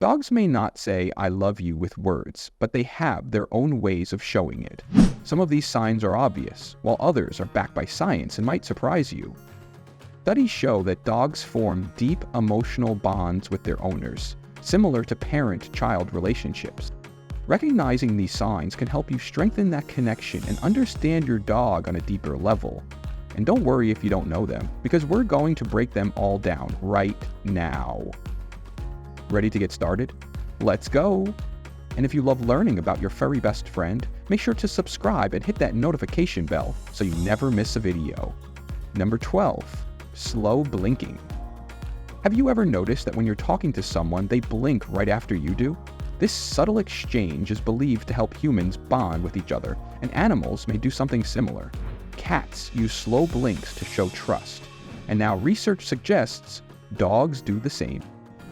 Dogs may not say, "I love you" with words, but they have their own ways of showing it. Some of these signs are obvious, while others are backed by science and might surprise you. Studies show that dogs form deep emotional bonds with their owners, similar to parent-child relationships. Recognizing these signs can help you strengthen that connection and understand your dog on a deeper level. And don't worry if you don't know them, because we're going to break them all down right now. Ready to get started? Let's go! And if you love learning about your furry best friend, make sure to subscribe and hit that notification bell so you never miss a video. Number 12. Slow blinking. Have you ever noticed that when you're talking to someone, they blink right after you do? This subtle exchange is believed to help humans bond with each other, and animals may do something similar. Cats use slow blinks to show trust, and now research suggests dogs do the same.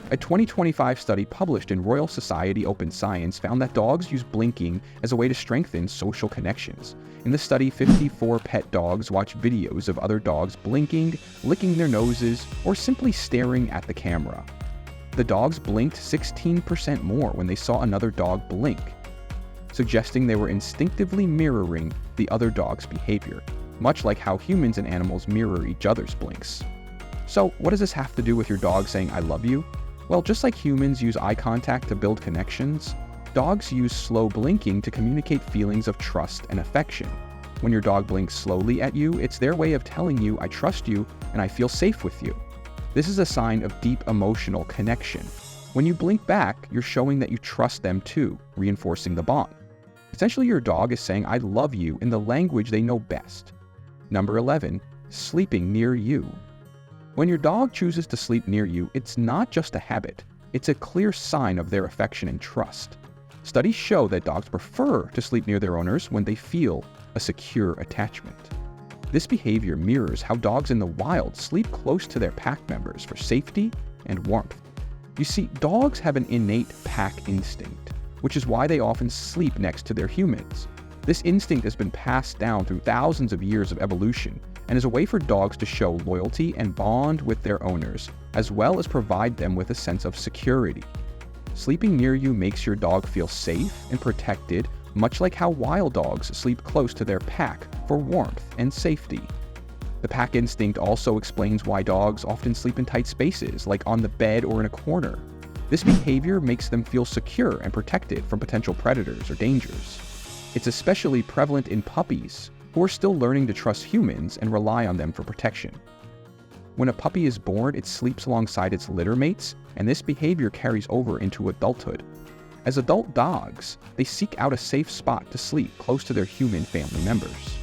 A 2025 study published in Royal Society Open Science found that dogs use blinking as a way to strengthen social connections. In the study, 54 pet dogs watched videos of other dogs blinking, licking their noses, or simply staring at the camera. The dogs blinked 16% more when they saw another dog blink, suggesting they were instinctively mirroring the other dog's behavior, much like how humans and animals mirror each other's blinks. So, what does this have to do with your dog saying "I love you"? Well, just like humans use eye contact to build connections, dogs use slow blinking to communicate feelings of trust and affection. When your dog blinks slowly at you, it's their way of telling you, "I trust you and I feel safe with you." This is a sign of deep emotional connection. When you blink back, you're showing that you trust them too, reinforcing the bond. Essentially, your dog is saying "I love you" in the language they know best. Number 11. Sleeping near you. When your dog chooses to sleep near you, it's not just a habit. It's a clear sign of their affection and trust. Studies show that dogs prefer to sleep near their owners when they feel a secure attachment. This behavior mirrors how dogs in the wild sleep close to their pack members for safety and warmth. You see, dogs have an innate pack instinct, which is why they often sleep next to their humans. This instinct has been passed down through thousands of years of evolution and is a way for dogs to show loyalty and bond with their owners, as well as provide them with a sense of security. Sleeping near you makes your dog feel safe and protected, much like how wild dogs sleep close to their pack for warmth and safety. The pack instinct also explains why dogs often sleep in tight spaces, like on the bed or in a corner. This behavior makes them feel secure and protected from potential predators or dangers. It's especially prevalent in puppies, who are still learning to trust humans and rely on them for protection. When a puppy is born, it sleeps alongside its litter mates, and this behavior carries over into adulthood. As adult dogs, they seek out a safe spot to sleep close to their human family members.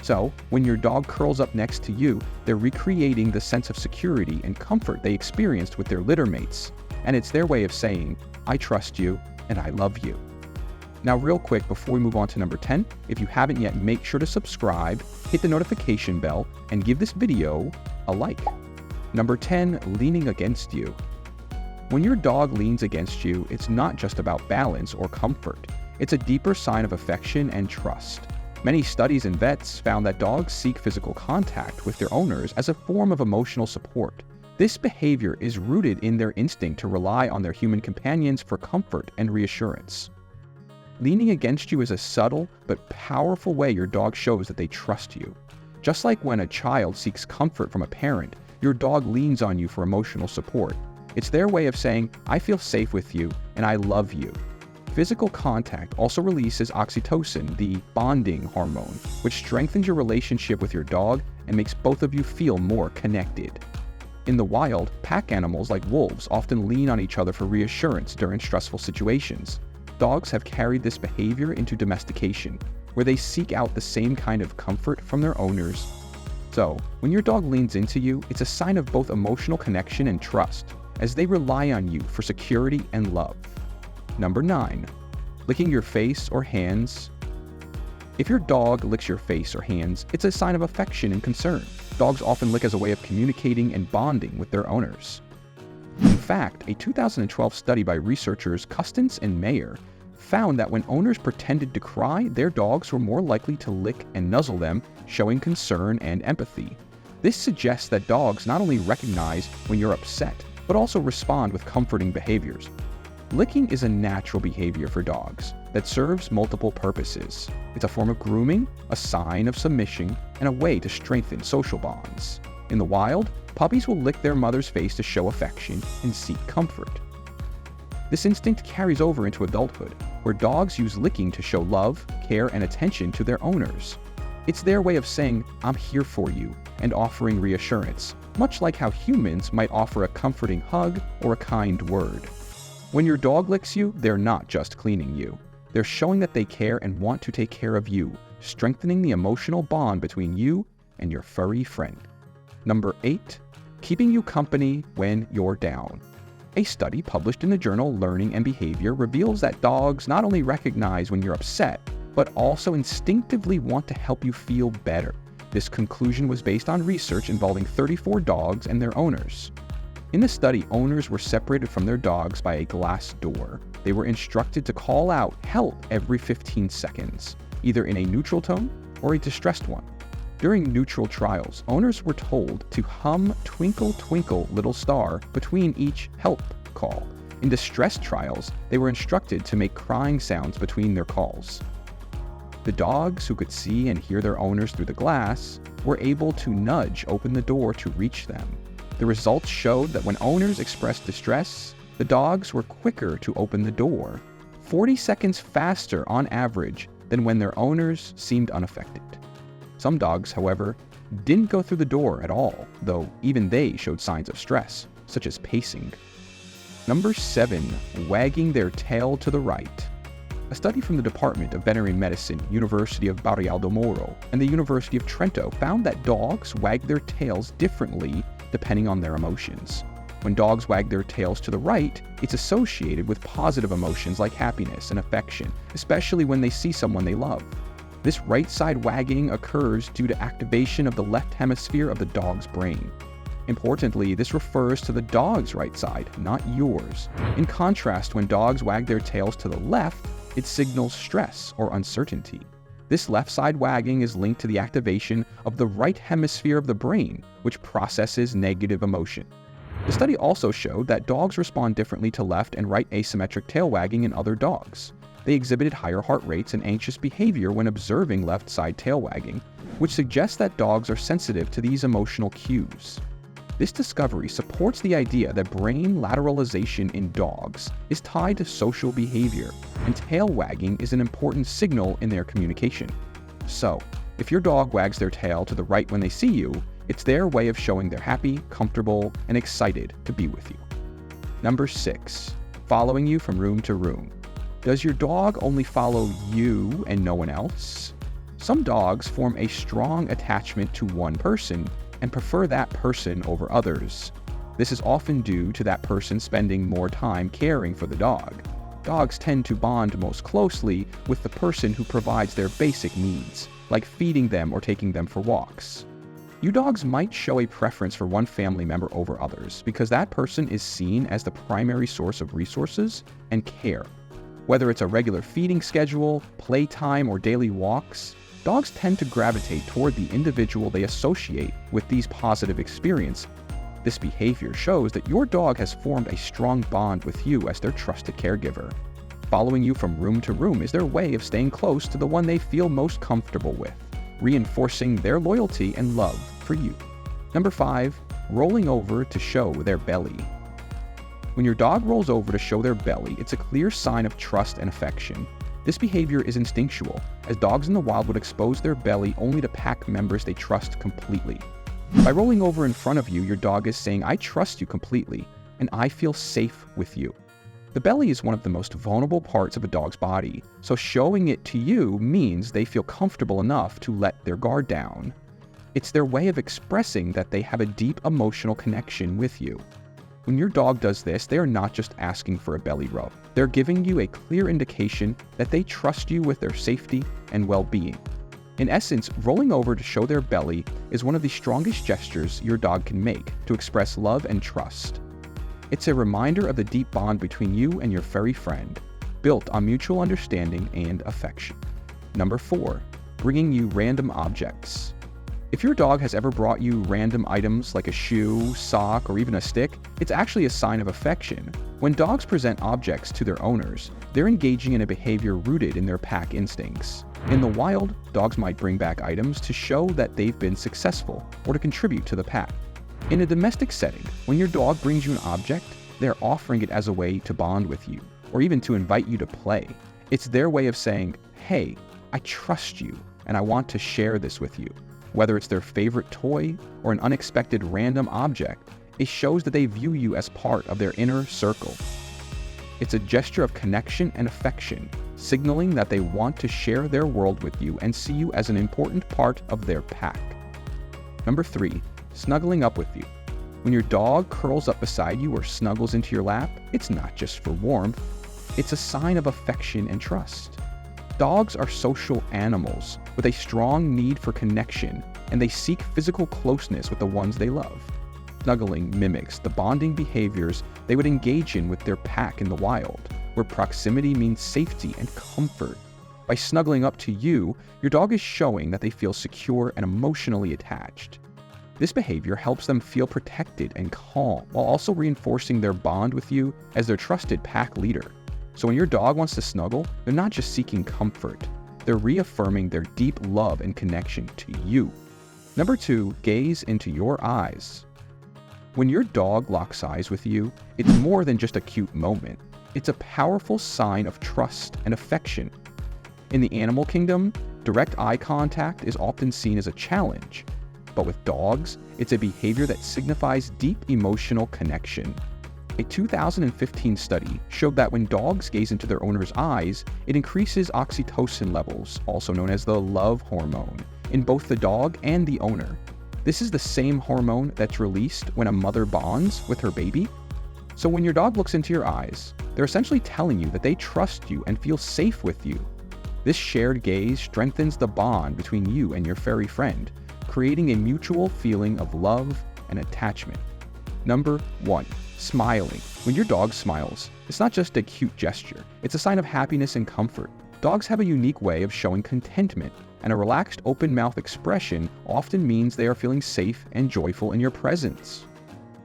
So, when your dog curls up next to you, they're recreating the sense of security and comfort they experienced with their litter mates, and it's their way of saying, "I trust you and I love you." Now, real quick, before we move on to number 10, if you haven't yet, make sure to subscribe, hit the notification bell, and give this video a like. Number 10, leaning against you. When your dog leans against you, it's not just about balance or comfort. It's a deeper sign of affection and trust. Many studies and vets found that dogs seek physical contact with their owners as a form of emotional support. This behavior is rooted in their instinct to rely on their human companions for comfort and reassurance. Leaning against you is a subtle but powerful way your dog shows that they trust you. Just like when a child seeks comfort from a parent, your dog leans on you for emotional support. It's their way of saying, "I feel safe with you and I love you." Physical contact also releases oxytocin, the bonding hormone, which strengthens your relationship with your dog and makes both of you feel more connected. In the wild, pack animals like wolves often lean on each other for reassurance during stressful situations. Dogs have carried this behavior into domestication, where they seek out the same kind of comfort from their owners. So, when your dog leans into you, it's a sign of both emotional connection and trust, as they rely on you for security and love. Number 9. Licking your face or hands. If your dog licks your face or hands, it's a sign of affection and concern. Dogs often lick as a way of communicating and bonding with their owners. In fact, a 2012 study by researchers Custance and Mayer found that when owners pretended to cry, their dogs were more likely to lick and nuzzle them, showing concern and empathy. This suggests that dogs not only recognize when you're upset, but also respond with comforting behaviors. Licking is a natural behavior for dogs that serves multiple purposes. It's a form of grooming, a sign of submission, and a way to strengthen social bonds. In the wild, puppies will lick their mother's face to show affection and seek comfort. This instinct carries over into adulthood, where dogs use licking to show love, care, and attention to their owners. It's their way of saying, "I'm here for you," and offering reassurance, much like how humans might offer a comforting hug or a kind word. When your dog licks you, they're not just cleaning you. They're showing that they care and want to take care of you, strengthening the emotional bond between you and your furry friend. Number 8, keeping you company when you're down. A study published in the journal Learning and Behavior reveals that dogs not only recognize when you're upset, but also instinctively want to help you feel better. This conclusion was based on research involving 34 dogs and their owners. In the study, owners were separated from their dogs by a glass door. They were instructed to call out help every 15 seconds, either in a neutral tone or a distressed one. During neutral trials, owners were told to hum "Twinkle, Twinkle, Little Star" between each help call. In distress trials, they were instructed to make crying sounds between their calls. The dogs, who could see and hear their owners through the glass, were able to nudge open the door to reach them. The results showed that when owners expressed distress, the dogs were quicker to open the door, 40 seconds faster on average than when their owners seemed unaffected. Some dogs, however, didn't go through the door at all, though even they showed signs of stress, such as pacing. Number 7, wagging their tail to the right. A study from the Department of Veterinary Medicine, University of Barreal do Moro, and the University of Trento found that dogs wag their tails differently depending on their emotions. When dogs wag their tails to the right, it's associated with positive emotions like happiness and affection, especially when they see someone they love. This right side wagging occurs due to activation of the left hemisphere of the dog's brain. Importantly, this refers to the dog's right side, not yours. In contrast, when dogs wag their tails to the left, it signals stress or uncertainty. This left side wagging is linked to the activation of the right hemisphere of the brain, which processes negative emotion. The study also showed that dogs respond differently to left and right asymmetric tail wagging in other dogs. They exhibited higher heart rates and anxious behavior when observing left side tail wagging, which suggests that dogs are sensitive to these emotional cues. This discovery supports the idea that brain lateralization in dogs is tied to social behavior, and tail wagging is an important signal in their communication. So, if your dog wags their tail to the right when they see you, it's their way of showing they're happy, comfortable, and excited to be with you. Number 6, following you from room to room. Does your dog only follow you and no one else? Some dogs form a strong attachment to one person and prefer that person over others. This is often due to that person spending more time caring for the dog. Dogs tend to bond most closely with the person who provides their basic needs, like feeding them or taking them for walks. You dogs might show a preference for one family member over others because that person is seen as the primary source of resources and care. Whether it's a regular feeding schedule, playtime, or daily walks, dogs tend to gravitate toward the individual they associate with these positive experiences. This behavior shows that your dog has formed a strong bond with you as their trusted caregiver. Following you from room to room is their way of staying close to the one they feel most comfortable with, reinforcing their loyalty and love for you. Number 5, rolling over to show their belly. When your dog rolls over to show their belly, it's a clear sign of trust and affection. This behavior is instinctual, as dogs in the wild would expose their belly only to pack members they trust completely. By rolling over in front of you, your dog is saying, "I trust you completely, and I feel safe with you." The belly is one of the most vulnerable parts of a dog's body, so showing it to you means they feel comfortable enough to let their guard down. It's their way of expressing that they have a deep emotional connection with you. When your dog does this, they are not just asking for a belly rub. They're giving you a clear indication that they trust you with their safety and well-being. In essence, rolling over to show their belly is one of the strongest gestures your dog can make to express love and trust. It's a reminder of the deep bond between you and your furry friend, built on mutual understanding and affection. Number 4, bringing you random objects. If your dog has ever brought you random items like a shoe, sock, or even a stick, it's actually a sign of affection. When dogs present objects to their owners, they're engaging in a behavior rooted in their pack instincts. In the wild, dogs might bring back items to show that they've been successful or to contribute to the pack. In a domestic setting, when your dog brings you an object, they're offering it as a way to bond with you, or even to invite you to play. It's their way of saying, "Hey, I trust you, and I want to share this with you." Whether it's their favorite toy or an unexpected random object, it shows that they view you as part of their inner circle. It's a gesture of connection and affection, signaling that they want to share their world with you and see you as an important part of their pack. Number 3, snuggling up with you. When your dog curls up beside you or snuggles into your lap, it's not just for warmth, it's a sign of affection and trust. Dogs are social animals with a strong need for connection, and they seek physical closeness with the ones they love. Snuggling mimics the bonding behaviors they would engage in with their pack in the wild, where proximity means safety and comfort. By snuggling up to you, your dog is showing that they feel secure and emotionally attached. This behavior helps them feel protected and calm, while also reinforcing their bond with you as their trusted pack leader. So when your dog wants to snuggle, they're not just seeking comfort, they're reaffirming their deep love and connection to you. Number 2, gaze into your eyes. When your dog locks eyes with you, it's more than just a cute moment. It's a powerful sign of trust and affection. In the animal kingdom, direct eye contact is often seen as a challenge, but with dogs, it's a behavior that signifies deep emotional connection. A 2015 study showed that when dogs gaze into their owner's eyes, it increases oxytocin levels, also known as the love hormone, in both the dog and the owner. This is the same hormone that's released when a mother bonds with her baby. So when your dog looks into your eyes, they're essentially telling you that they trust you and feel safe with you. This shared gaze strengthens the bond between you and your furry friend, creating a mutual feeling of love and attachment. Number 1, smiling. When your dog smiles, it's not just a cute gesture, it's a sign of happiness and comfort. Dogs have a unique way of showing contentment, and a relaxed open-mouth expression often means they are feeling safe and joyful in your presence.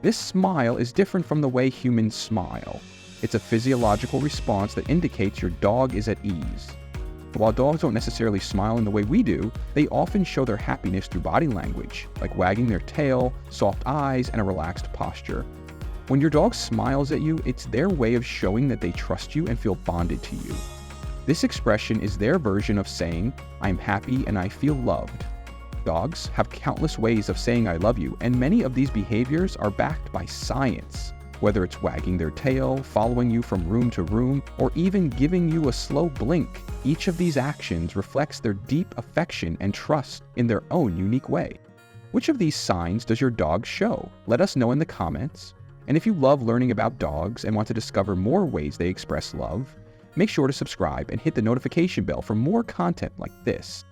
This smile is different from the way humans smile. It's a physiological response that indicates your dog is at ease. While dogs don't necessarily smile in the way we do, they often show their happiness through body language, like wagging their tail, soft eyes, and a relaxed posture. When your dog smiles at you, it's their way of showing that they trust you and feel bonded to you. This expression is their version of saying, "I'm happy and I feel loved." Dogs have countless ways of saying "I love you," and many of these behaviors are backed by science. Whether it's wagging their tail, following you from room to room, or even giving you a slow blink, each of these actions reflects their deep affection and trust in their own unique way. Which of these signs does your dog show? Let us know in the comments. And if you love learning about dogs and want to discover more ways they express love, make sure to subscribe and hit the notification bell for more content like this.